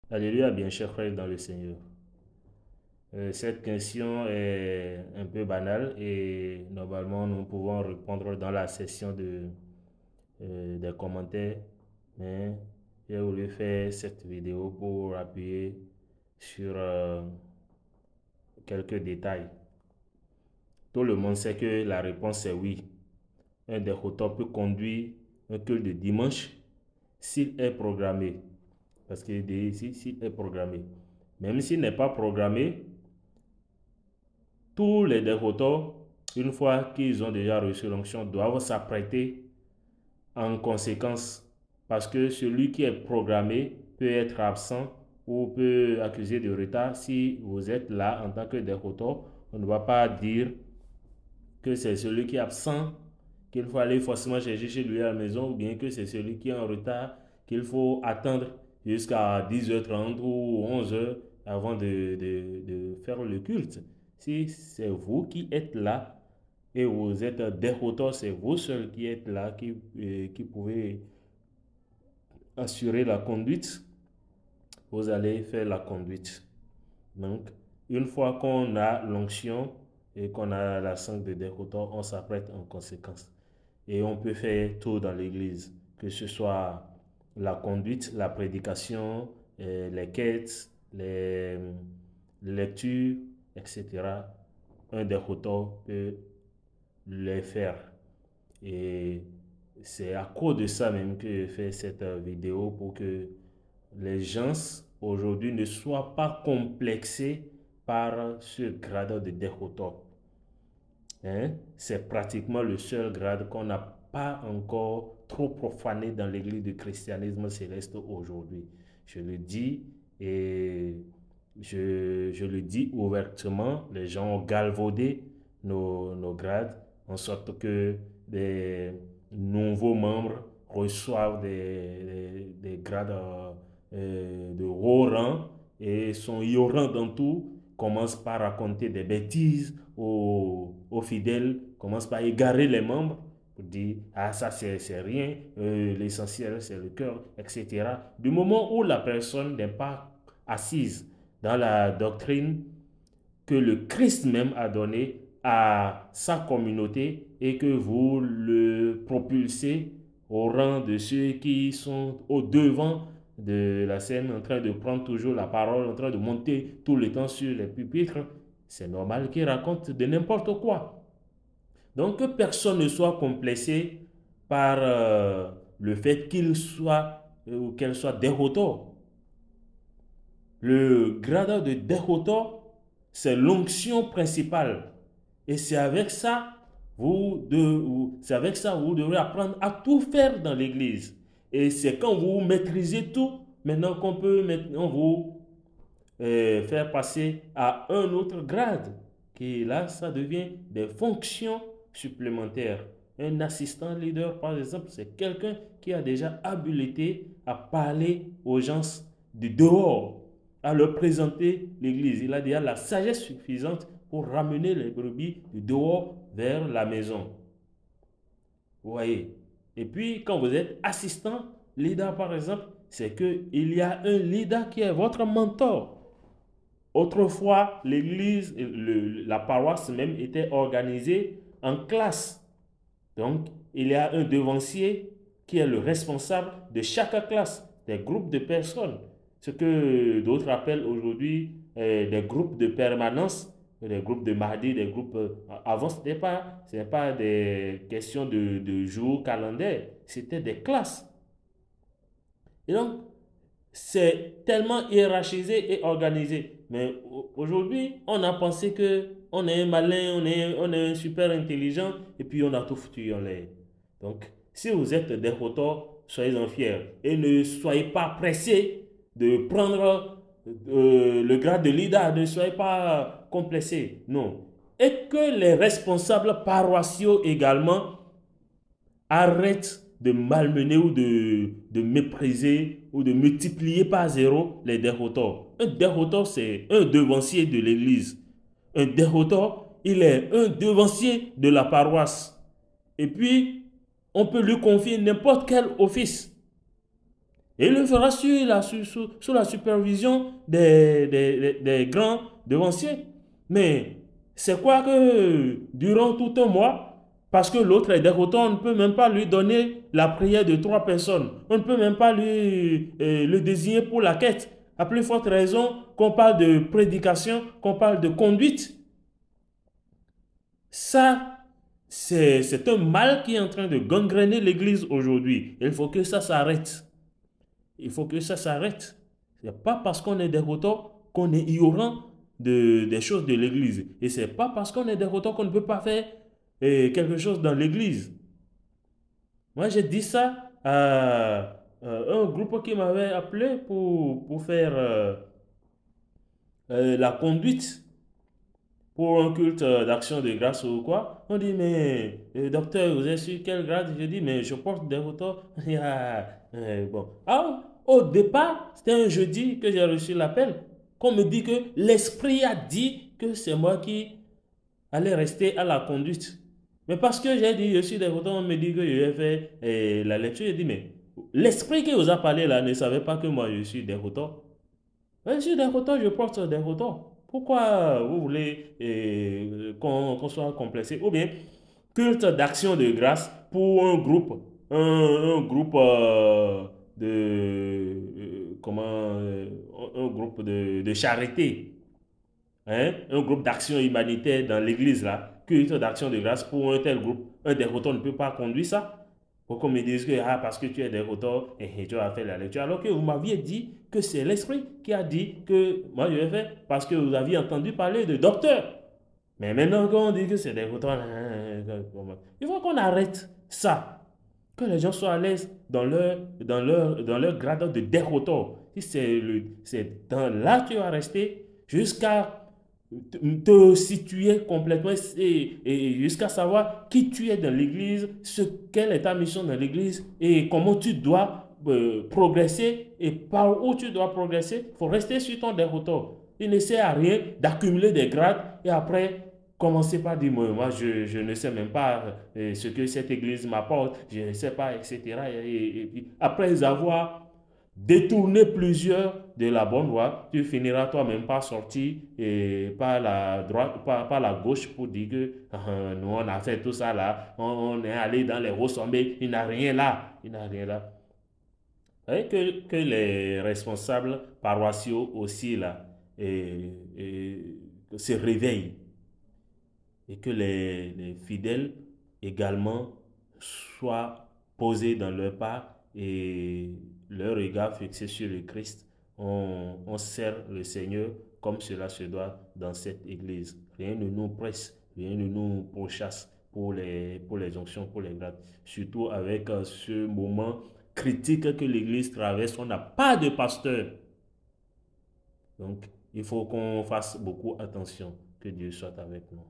Alléluia, bien cher frère dans le Seigneur. Cette question est un peu banale et normalement nous pouvons répondre dans la session des commentaires, mais j'ai voulu faire cette vidéo pour appuyer sur quelques détails. Tout le monde sait que la réponse est oui. Un déroutant peut conduire un culte de dimanche s'il est programmé. Parce qu'il dit ici, s'il est programmé. Même s'il n'est pas programmé, tous les dévotos, une fois qu'ils ont déjà reçu l'onction, doivent s'apprêter en conséquence. Parce que celui qui est programmé peut être absent ou peut accuser de retard. Si vous êtes là en tant que dévoto, on ne va pas dire que c'est celui qui est absent qu'il faut aller forcément chercher chez lui à la maison, ou bien que c'est celui qui est en retard qu'il faut attendre jusqu'à 10h30 ou 11h avant de faire le culte. Si c'est vous qui êtes là et vous êtes dérouteurs, c'est vous seul qui êtes là, qui pouvez assurer la conduite, vous allez faire la conduite. Donc, une fois qu'on a l'onction et qu'on a la sangle de déroutant, on s'apprête en conséquence. Et on peut faire tout dans l'église, que ce soit la conduite, la prédication, les quêtes, les lectures, etc. Un déroutant peut les faire. Et c'est à cause de ça même que je fais cette vidéo pour que les gens aujourd'hui ne soient pas complexés par ce grade de déroutant. Hein? C'est pratiquement le seul grade qu'on n'a pas encore trop profané dans l'église du christianisme céleste aujourd'hui. Je le dis et je le dis ouvertement, les gens ont galvaudé nos grades en sorte que des nouveaux membres reçoivent des grades de haut rang et sont ignorants dans tout, commencent par raconter des bêtises aux fidèles, commencent par égarer les membres pour dire ah ça c'est rien, l'essentiel c'est le cœur, etc. Du moment où la personne n'est pas assise dans la doctrine que le Christ même a donnée à sa communauté et que vous le propulsez au rang de ceux qui sont au devant de la scène, en train de prendre toujours la parole, en train de monter tout le temps sur les pupitres, c'est normal qu'il raconte de n'importe quoi. Donc que personne ne soit complexé par le fait qu'il soit ou qu'elle soit déroutée. Le grade de déroutant, c'est l'onction principale. Et c'est avec ça, vous devrez apprendre à tout faire dans l'église. Et c'est quand vous maîtrisez tout, maintenant qu'on peut maintenant vous faire passer à un autre grade. Et là, ça devient des fonctions supplémentaires. Un assistant leader, par exemple, c'est quelqu'un qui a déjà habilité à parler aux gens du dehors, à leur présenter l'église. Il a déjà la sagesse suffisante pour ramener les brebis du dehors vers la maison. Vous voyez. Et puis, quand vous êtes assistant leader, par exemple, c'est qu'il y a un leader qui est votre mentor. Autrefois, l'église, la paroisse même était organisée en classes. Donc, il y a un devancier qui est le responsable de chaque classe, des groupes de personnes. Ce que d'autres appellent aujourd'hui des groupes de permanence, des groupes de mardi, des groupes... avant, ce n'est pas des questions de jours calendaires, c'était des classes. Et donc, c'est tellement hiérarchisé et organisé. Mais aujourd'hui, on a pensé que on est un malin, on est un super intelligent, et puis on a tout foutu en l'air. Donc, si vous êtes des rotos, soyez-en fiers. Et ne soyez pas pressés de prendre le grade de leader. Ne soyez pas complexés. Non. Et que les responsables paroissiaux également arrête de malmener ou de mépriser ou de multiplier par zéro les dérouteurs. Un dérouteur, c'est un devancier de l'église. Un dérouteur, il est un devancier de la paroisse. Et puis, on peut lui confier n'importe quel office. Et il le fera sous la supervision des grands devanciers. Mais c'est quoi que durant tout un mois, parce que l'autre est déroutant, on ne peut même pas lui donner la prière de 3 personnes. On ne peut même pas le désigner pour la quête. À plus forte raison qu'on parle de prédication, qu'on parle de conduite. Ça, c'est un mal qui est en train de gangréner l'Église aujourd'hui. Il faut que ça s'arrête. Il faut que ça s'arrête. Ce n'est pas parce qu'on est déroutant qu'on est ignorant des choses de l'Église. Et ce n'est pas parce qu'on est déroutant qu'on ne peut pas faire quelque chose dans l'Église. Moi, j'ai dit ça à un groupe qui m'avait appelé pour faire la conduite pour un culte d'action de grâce ou quoi. On dit, mais docteur, vous êtes sur quel grade? Je dis, mais je porte des photos. Bon. Ah, au départ, c'était un jeudi que j'ai reçu l'appel. Qu'on me dit que l'esprit a dit que c'est moi qui allais rester à la conduite. Mais parce que j'ai dit, je suis des photos, on me dit que je vais faire la lecture. Je dis, mais l'esprit qui vous a parlé là ne savait pas que moi je suis des photos. Je suis des photos, je porte des photos. Pourquoi vous voulez qu'on soit complexé? Ou bien, culte d'action de grâce pour un groupe un groupe de charité, hein? Un groupe d'action humanitaire dans l'église là, culte d'action de grâce pour un tel groupe. Un des ne peut pas conduire ça. Pour qu'on me dise que parce que tu es des et tu vas faire la lecture. Alors que vous m'aviez dit que c'est l'esprit qui a dit que moi je vais faire parce que vous aviez entendu parler de docteur. Mais maintenant qu'on dit que c'est des il faut qu'on arrête ça. Que les gens soient à l'aise dans leur grade de dérotor. Si c'est dans là que tu vas rester jusqu'à te situer complètement et jusqu'à savoir qui tu es dans l'église, quelle est ta mission dans l'église et comment tu dois progresser et par où tu dois progresser. Il faut rester sur ton dérouteur. Il ne sert à rien d'accumuler des grades et après commencer par dire moi je ne sais même pas ce que cette église m'apporte, je ne sais pas, etc. Et puis, après avoir détourner plusieurs de la bonne voie, tu finiras toi-même par sortir par la droite, par la gauche pour dire que nous on a fait tout ça là, on est allé dans les hauts sommets, il n'a rien là, il n'a rien là. Et que les responsables paroissiaux aussi là se réveillent et que les fidèles également soient posés dans leur pas et leur regard fixé sur le Christ. On sert le Seigneur comme cela se doit dans cette église. Rien ne nous presse, rien ne nous pourchasse pour les onctions, pour les grâces. Surtout avec ce moment critique que l'église traverse, on n'a pas de pasteur. Donc, il faut qu'on fasse beaucoup attention. Que Dieu soit avec nous.